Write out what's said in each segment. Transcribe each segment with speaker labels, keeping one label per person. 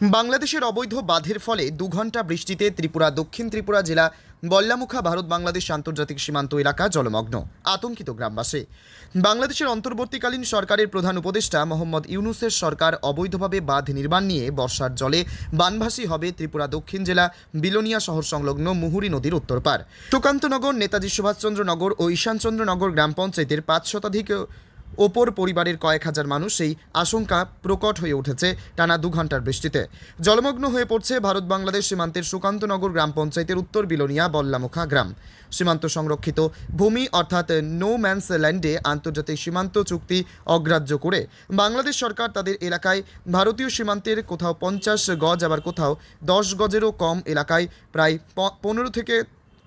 Speaker 1: বাংলাদেশের অবৈধ বাঁধের ফলে 2 ঘন্টা বৃষ্টিতে ত্রিপুরা দক্ষিণ ত্রিপুরা জেলা বল্লামুখা ভারত বাংলাদেশ আন্তর্জাতিক সীমান্ত এলাকা জলমগ্ন। আতঙ্কিত গ্রামবাসী। বাংলাদেশের অন্তর্বর্তীকালীন সরকারের প্রধান উপদেষ্টা মোহাম্মদ ইউনূসের সরকার অবৈধভাবে বাঁধ নির্মাণ নিয়ে বর্ষার জলে বানভাসী হবে ত্রিপুরা দক্ষিণ জেলা বিলোনিয়া শহর সংলগ্ন মুহুরী নদীর উত্তর পার। সুকান্তনগর, নেতাজি সুভাষচন্দ্র নগর ও ঈশানচন্দ্র নগর গ্রাম পঞ্চায়েতের 5 শতাধিক ওপর পরিবারের কয়েক হাজার মানুষ এই আশঙ্কা প্রকট হয়ে উঠেছে টানা 2 ঘন্টার বৃষ্টিতে। জলমগ্ন হয়ে পড়ছে ভারত বাংলাদেশ সীমান্তের সুকান্তনগর গ্রাম পঞ্চায়েতের উত্তর বিলোনিয়া বল্লামুখা গ্রাম। সীমান্ত সংরক্ষিত ভূমি অর্থাৎ নো ম্যানস ল্যান্ডে আন্তর্জাতিক সীমান্ত চুক্তি অগ্রাহ্য করে বাংলাদেশ সরকার তাদের এলাকায় ভারতীয় সীমান্তের কোথাও 50 গজ আবার কোথাও 10 গজেরও কম এলাকায় প্রায় 15 থেকে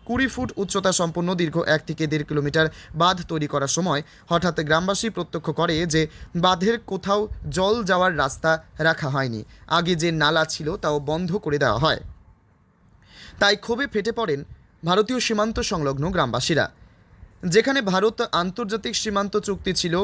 Speaker 1: 20 ফুট উচ্চতা সম্পন্ন দীর্ঘ 1 থেকে 1.5 কিলোমিটার বাঁধ তৈরি করার সময় হঠাৎ গ্রামবাসী প্রত্যক্ষ করে যে বাঁধের কোথাও জল যাওয়ার রাস্তা রাখা হয়নি। আগে যে নালা ছিল তাও বন্ধ করে দেওয়া হয়। তাই ক্ষোভে ফেটে পড়েন ভারতীয় সীমান্ত সংলগ্ন গ্রামবাসীরা। যেখানে ভারত আন্তর্জাতিক সীমান্ত চুক্তি ছিল,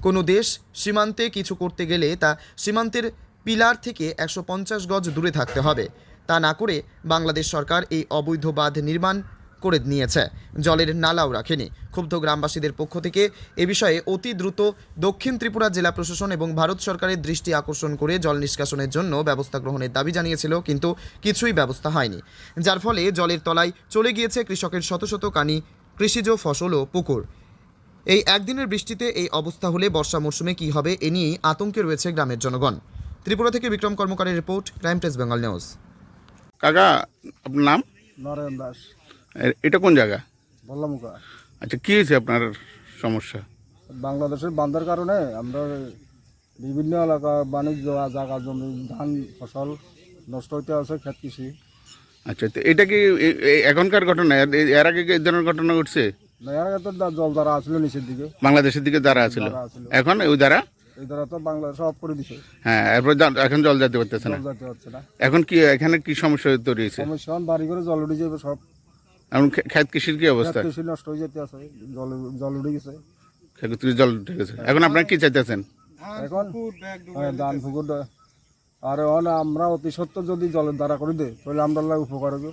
Speaker 1: কোনো দেশ সীমান্তে কিছু করতে গেলে তা সীমান্তের পিলার থেকে 150 গজ দূরে থাকতে হবে। তা না করে বাংলাদেশ সরকার এই অবৈধ বাঁধ নির্মাণ করে নিয়েছে, জলের নালাও রাখেনি। ক্ষুব্ধ গ্রামবাসীদের পক্ষ থেকে এ বিষয়ে অতি দ্রুত দক্ষিণ ত্রিপুরা জেলা প্রশাসন এবং ভারত সরকারের দৃষ্টি আকর্ষণ করে জল নিষ্কাশনের জন্য ব্যবস্থা গ্রহণের দাবি জানিয়েছিল, কিন্তু কিছুই ব্যবস্থা হয়নি, যার ফলে জলের তলায় চলে গিয়েছে কৃষকের শত শত কানি কৃষিজ ফসল ও পুকুর। এই একদিনের বৃষ্টিতে এই অবস্থা হলে বর্ষা মরশুমে কী হবে এ নিয়েই আতঙ্কে রয়েছে গ্রামের জনগণ। ত্রিপুরা থেকে বিক্রম কর্মকারের report, crime press Bengal news.
Speaker 2: কাকা, আপনার নাম?
Speaker 3: নরেন দাস,
Speaker 2: এটা কোন জায়গা?
Speaker 3: বল্লামুখা।
Speaker 2: আচ্ছা, কি হয়েছে আপনার সমস্যা?
Speaker 3: বাংলাদেশের বাঁধের কারণে আমরা বিভিন্ন এলাকা বাণিজ্য জায়গা জমি ধান ফসল নষ্ট হইতে আছে, ক্ষেত কৃষি।
Speaker 2: আচ্ছা, তো এটা কি এখনকার ঘটনা? এর আগে কি এই ধরনের ঘটনা ঘটছে?
Speaker 3: এর আগে তো জল দ্বারা আসছিল নিচের দিকে,
Speaker 2: বাংলাদেশের দিকে যারা আছিল, এখন ওই দ্বারা
Speaker 3: এই দ্বারা তো বাংলাদেশ অফ করে দিছে।
Speaker 2: হ্যাঁ, এরপর এখন জল যেতে পারতেছে না।
Speaker 3: জল যেতে হচ্ছে না।
Speaker 2: এখন কি এখানে কি সমস্যা তৈরি হয়েছে?
Speaker 3: সমস্যা বাড়ি করে জল উঠে যাবে সব।
Speaker 2: এখন ক্ষেত কৃষির কি অবস্থা?
Speaker 3: কৃষি নষ্ট হয়ে যেতে আছে, জল উঠে গেছে।
Speaker 2: ক্ষেত কৃষি জল উঠে গেছে। এখন আপনারা কি চাইতেছেন?
Speaker 3: এখন ধান পুকুর আর আমরা অতি সত্ত্বর যদি জলের দ্বারা করে দেয় তাহলে আমরা উপকার হবে,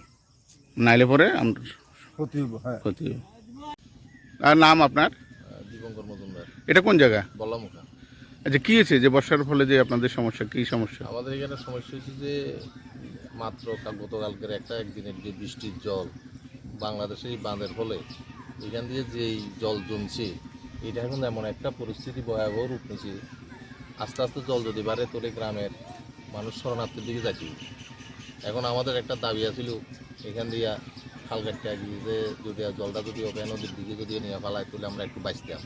Speaker 2: নাইলে পরে
Speaker 3: ক্ষতি হইব। হ্যাঁ,
Speaker 2: ক্ষতি হবে। আর নাম আপনার?
Speaker 4: দীপঙ্কর মজুমদার,
Speaker 2: এটা কোন জায়গা?
Speaker 4: বল্লামুখা।
Speaker 2: আচ্ছা, কি হয়েছে যে বর্ষার ফলে যে আপনাদের সমস্যা, কি সমস্যা?
Speaker 4: আমাদের এখানে সমস্যা হচ্ছে যে মাত্র গতকালকের একদিনের যে বৃষ্টির জল বাংলাদেশের এই বাঁধের ফলে এখান দিয়ে যেই জল জমছে, এটা এখন এমন একটা পরিস্থিতি ভয়াবহ রূপ নিচ্ছে। আস্তে আস্তে জল যদি বাড়ে তোলে গ্রামের মানুষ শরণার্থীর দিকে যাচ্ছে। এখন আমাদের একটা দাবি আছিল এখান দিয়ে খাল কাটতে গিয়ে যে যদি জলটা যদি ওপেন নদীর দিকে যদি নিয়ে ফেলায় তাহলে আমরা একটু বাঁচতাম।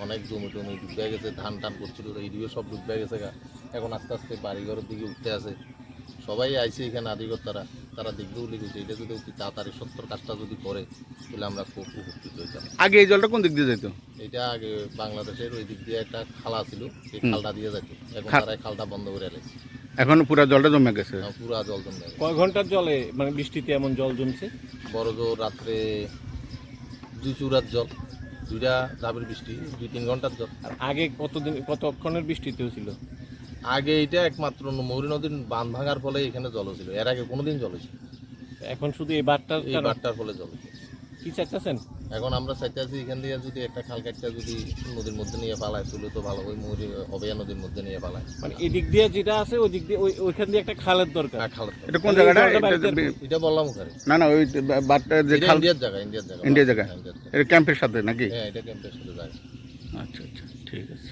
Speaker 4: অনেক জমি টমি ডুবে গেছে, ধান টান করছিল, এইদিকে সব ডুবে গেছে গা। এখন আস্তে আস্তে বাড়িঘরের দিকে উঠতে আছে, সবাই আইছে এখানে আদিকর্তারা, তারা দেখবেও লিখেছে এটা যদি অতি তাড়াতাড়ি সত্তর কাজটা যদি করে তাহলে আমরা খুব উপকৃত হইতাম।
Speaker 2: আগে এই জলটা কোন দিক দিয়ে যেত?
Speaker 4: এটা আগে বাংলাদেশের ওই দিক দিয়ে একটা খালা ছিল, এই খালটা দিয়ে যেত। এখন তারা এই খালটা বন্ধ করে এলেছে,
Speaker 2: এখন পুরো জলটা জমে গেছে।
Speaker 4: পুরা জল জমে গেছে।
Speaker 5: কয় ঘন্টার জলে মানে বৃষ্টিতে এমন জল জমছে?
Speaker 4: বড় জোর রাত্রে 2 চূড়ার জল, 2টা ধাপের বৃষ্টি, 2-3 ঘন্টার জল।
Speaker 5: আর আগে কতক্ষণের বৃষ্টিতে ছিল?
Speaker 4: আগে এটা একমাত্র মুহুরী নদীর বাঁধ ভাঙার ফলে এখানে জল ছিল, এর আগে কোনোদিন জল ছিল।
Speaker 5: এখন শুধু এই বারটার
Speaker 4: এই বারটার ফলে জল হয়েছে।
Speaker 5: কি চাইতেছেন?
Speaker 4: এখন আমরা চাইতে আছি এখান দিয়ে যদি একটা খাল কাটটা যদি নদীর মধ্যে নিয়ে পালায় তুলে তো ভালো, ওই মুহুরী অবেয়া নদীর মধ্যে নিয়ে পালায়।
Speaker 5: মানে এদিক দিয়ে যেটা আছে ওই দিক দিয়ে ওইখান দিয়ে একটা খালের দরকার।
Speaker 4: খাল
Speaker 2: এটা কোন জায়গাটা?
Speaker 4: এটা বল্লামুখারে।
Speaker 2: না না, ওই বাটটা যে খাল,
Speaker 4: ইন্ডিয়ার জায়গা।
Speaker 2: ইন্ডিয়া জায়গা, এটা ক্যাম্পের সাথে নাকি?
Speaker 4: হ্যাঁ, এটা ক্যাম্পের সাথে জায়গা।
Speaker 2: আচ্ছা আচ্ছা, ঠিক আছে।